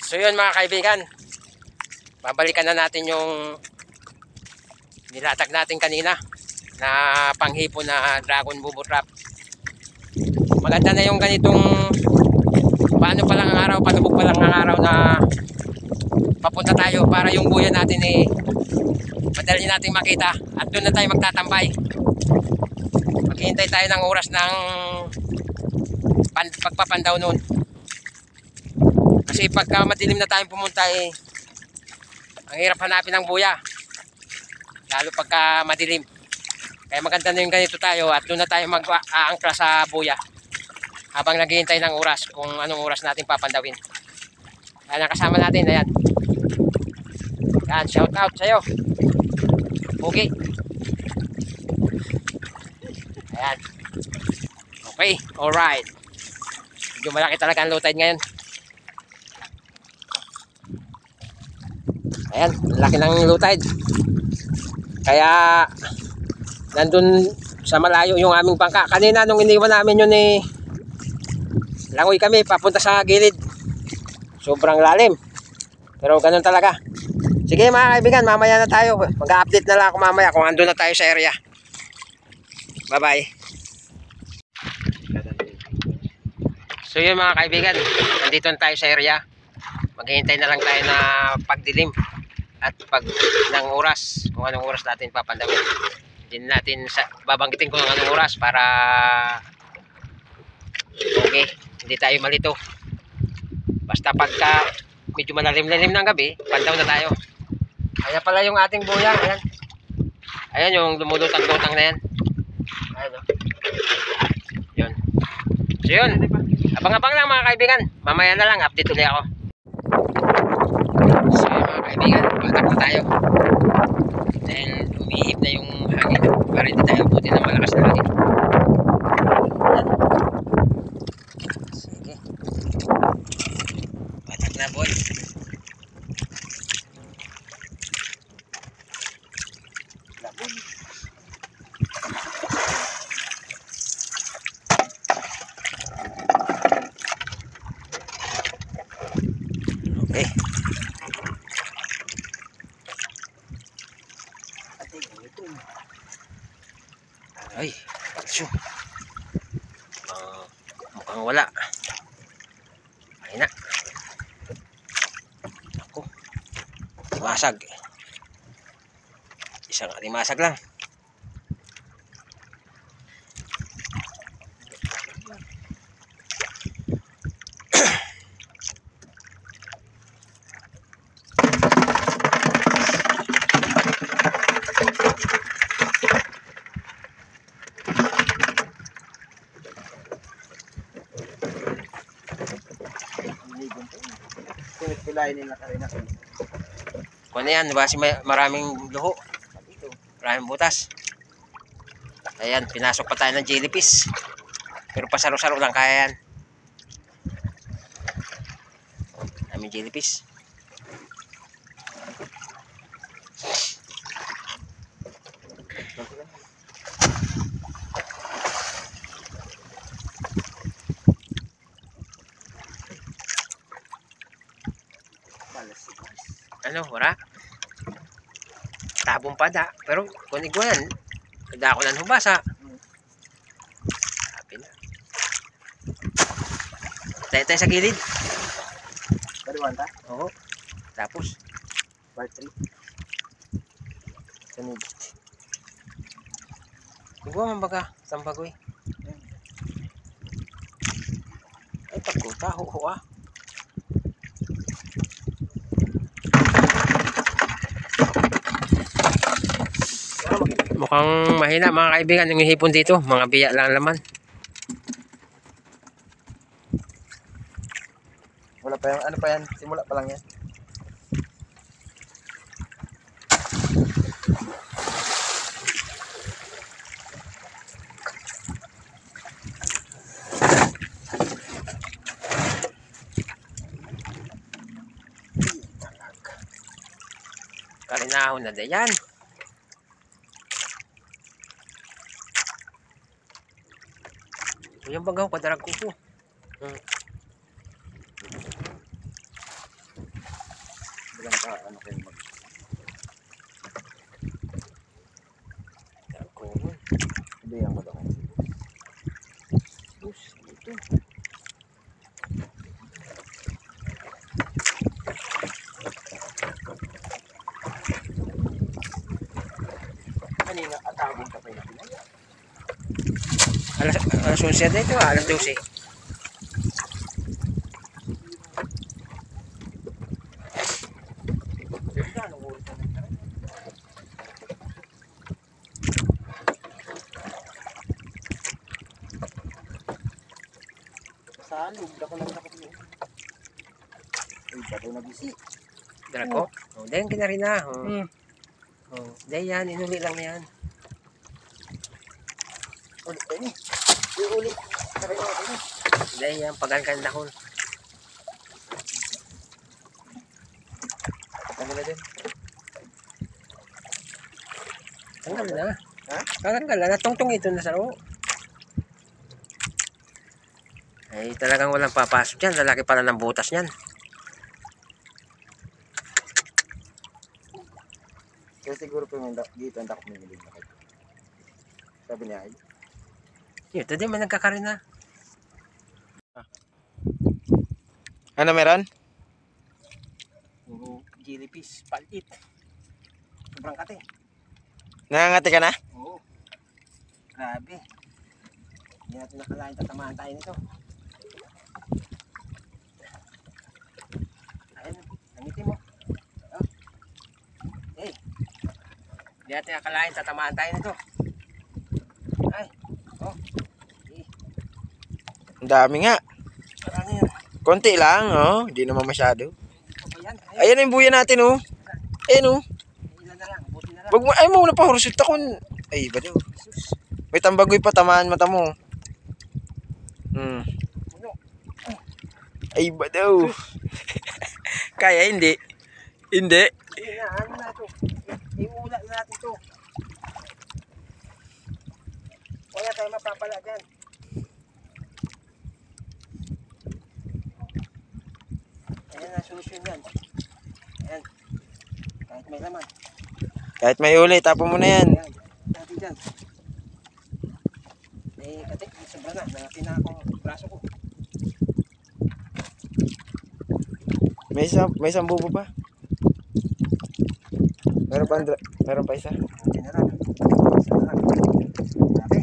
So yun mga kaibigan, babalikan na natin yung nilatag natin kanina na panghipon na dragon bubo trap. Maganda na yung ganitong paano pa lang ang araw, palubog pa lang ang araw na papunta tayo para yung buya natin madali natin makita at doon na tayo magtatambay. Maghihintay tayo ng oras ng pagpapandaw noon. Kasi pagka madilim na tayong pumunta ang hirap hanapin ng buya. Lalo pagka madilim. Kaya maganda na yung ganito tayo at doon na tayo mag-aangkla sa buya. Habang naghihintay ng oras kung anong oras natin papandawin. Ayan ang kasama natin. Ayan. Yan, shout out sa'yo. Okay. Ayan. Okay, alright. Medyo malaki talaga ang low tide ngayon. Ayan, laki ng low tide. Kaya nandun sa malayo yung aming bangka. Kanina nung iniwan namin yun langoy kami papunta sa gilid. Sobrang lalim. Pero ganun talaga. Sige mga kaibigan, mamaya na tayo. Mag-update na lang ako mamaya kung andun na tayo sa area. Bye bye. So yun mga kaibigan, nandito na tayo sa area. Maghihintay na lang tayo na pagdilim at pag ng oras, kung anong oras natin papandawin. Hindi natin babanggitin kung anong oras para okay, hindi tayo malito. Basta pagka medyo malalim-lalim ng gabi, pandaw na tayo. Ayan pala yung ating buya. Ayan. Ayan yung lumulutang-lutang na yan. Ayan o. Yun. So yun. Abang-abang lang mga kaibigan. Mamaya na lang. Update ulit ako. So yun mga kaibigan. Patakbo tayo. Dahil umihip na yung hangin. Para hindi tayo abutin ng malakas na hangin. Ayan. Sige. Patak na boy. Okay. Ay, pagsyo. Mukhang wala. Ay na. Ako. Masag. Isang alimasag lang. Kung ano yan, base maraming luho. Maraming butas. Ayan, pinasok pa tayo ng jellyfish. Pero pasaro-saro lang kaya yan. Maraming jellyfish. Ano, wala? Tabong pada. Pero kunig ko yan. Kada ako lang hubasa. Sabi na. Tayo sa gilid. Kaliwan ta? Oo. Tapos. Part 3. Kanid. Huwag mo baga. Sampagoy. Ay, pagkuta. Ho ah. Mukhang mahina mga kaibigan yung hipon dito. Mga biya lang laman. Wala pa yan. Ano pa yan? Simula pa lang yan. Kalinahon na yan. Yung bagaw, padarag ko po. ano kayo mag... Common. Sabihan ko daw kayo. Bus, ito. Kanina, atagong ka pa yung pinay. Alas 11 na ito, alas 12. Anong oras na nagtaray? Salog, dako lang dako niyo. Uy, bato na bisi. Dala ko? Oh, dahil kinarin na. Oh. Oh, dahil yan, inuli lang na yan. Ulit tayo ni. Ulit. Sabi ko natin ni. Dahil yan, pagalkan na ko. Tanggal na din. Tanggal na. Ha? Tanggal na. Natungtong ito na sa loob. Ay, talagang walang papasok dyan. Lalaki pala ng butas niyan. Kaya siguro po yung dito ang dakot may milig na kayo. Sabi niya ay. Yun, ito din, may nagkakarin na. Ano meron? Puro jellyfish, palit. Sobrang kate. Nangangati ka na? Oo. Grabe. Hindi natin nakalain, tatamaan tayo nito. Ayun, nangitin mo. Oh. Hey. Hindi natin nakalain, tatamaan tayo nito. Ay. Oh. Hey. Ang dami nga. Marami yun. Konti lang, oh. Hindi naman masyado. Ito ba yan? Ayun. Ayan yung buya natin, oh. Ayan, oh. Ilan na lang, buti na lang. Wag mo, ay mo na pa, hurusot ako. Ay, ba daw? Jesus. May tambagoy pa, tamaan mata mo. Hmm. Puno. Ay, ba daw? Kaya, hindi. Hindi. Ayun na, ano na ito? Iula na natin ito. Wala tayo mapapala dyan. Ayan na, solusyon yan. Ayan. Kahit may laman. Kahit may uli, tapon mo na yan. Ayan. Natin dyan. Eh, kati, sobra na. Nangatin na akong braso ko. May isang bubo pa. Meron pa, meron pa isa. Buti na lang. Isa na lang. Grabe.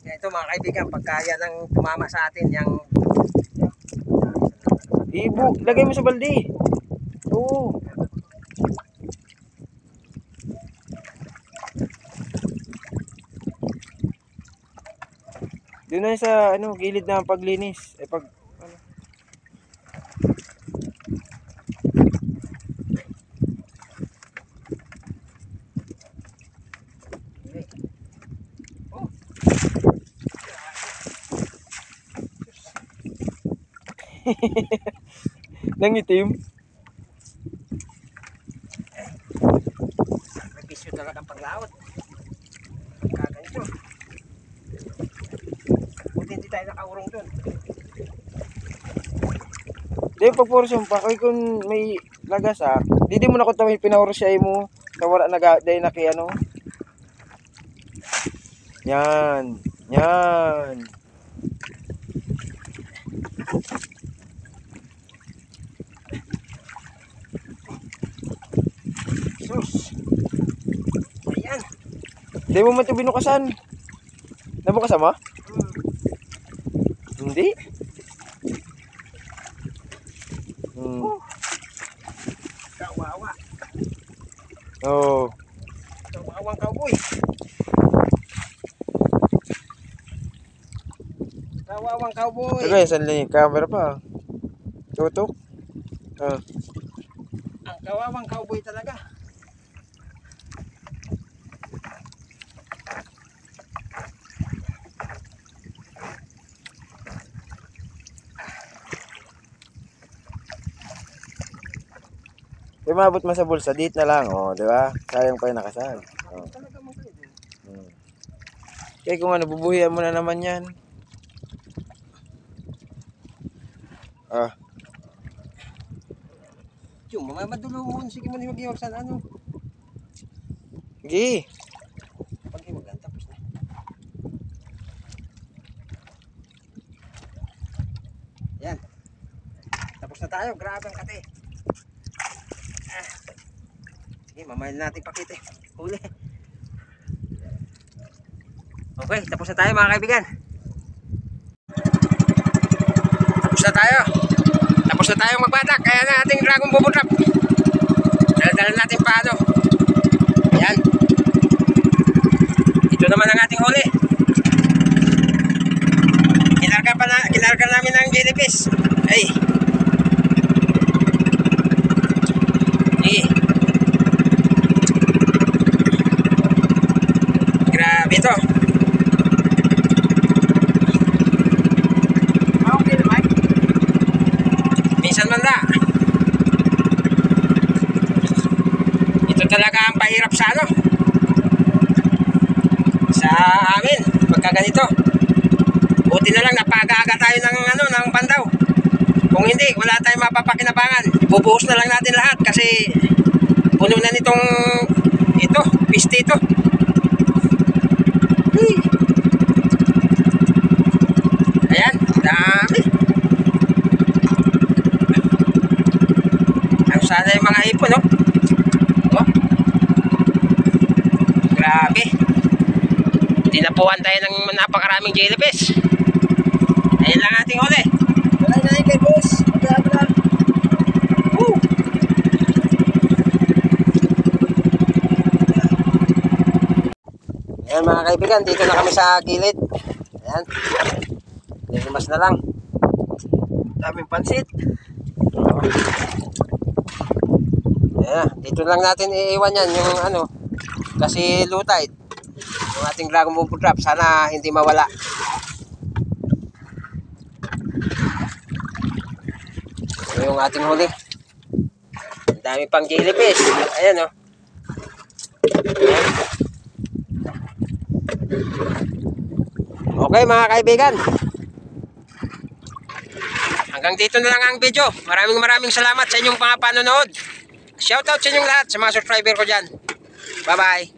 Kaya ito mga kaibigan, pagka yan ang tumama sa atin, yung Ibu, lagay mo sa balde. Oo. Doon na sa ano, gilid na paglinis. Eh pag ano. oh, Nangitim. may pisyo talagang paglaot. Kaganito. Buti hindi tayo nakaurong dun. Di pag puro sumpa, kung may lagasak, di mo na kung may pinaurusya mo. Sa wala dahil naki ano. Yan. Yan. Sus. Ayan. Di mo man ito binukasan. Nabukasan mo? Hindi. Kawawa. Oh. Kawawang cowboy. Kawawang cowboy. Tagay, saan lang yung camera pa? Tutok. Ah. Ang kawawang cowboy talaga. Di maabot mo sa bulsa, date na lang, oh, di ba? Sayang pa yung nakasal. Oh. Talaga mo kayo. Hmm. Kaya kung ano, bubuhian mo na naman yan. Ah. Yung mga madulungon, sige mo ni mag-iwag sa ano. Gi. Pag-iwag lang, tapos na. Yan. Tapos na tayo, grabe ang kate. Ah. Sige, mamayin natin pakita. Huli. Okay, tapos na tayo mga kaibigan. Tapos na tayo. Tapos na tayo magbatak. Kaya na ating dragon bubble trap. Dala-dala natin paano. Ayan. Ito naman ang ating huli. Kinarga namin ng jellyfish. Ay. Grabe ito. Minsan man na. Ito talaga ang pahirap sa ano. Sa amin, pagka ganito. Buti na lang napag-aga tayo ng ano, ng pandaw. Kung hindi, wala tayong mapapakinabangan. Bubuhos na lang natin lahat kasi puno na nitong ito, piste ito. Ayan, dami. Ang sana yung mga ipon, no? Oh. Grabe. Tinapuan tayo ng napakaraming jellyfish. Ayan lang ating huli. Wala na kay boss. Magkakalan. Woo! Ayan mga kaibigan, dito na kami sa gilid. Ayan. Limas na lang. Daming pansit. Ayan, dito lang natin iiwan yan yung ano. Kasi low tide. Yung ating dragon bubble trap. Sana hindi mawala. Ito yung ating huli. Ang dami pang jellyfish. Ayan o. Ayan. Okay mga kaibigan. Hanggang dito na lang ang video. Maraming salamat sa inyong mga panonood. Shoutout sa inyong lahat sa mga subscriber ko dyan. Bye bye.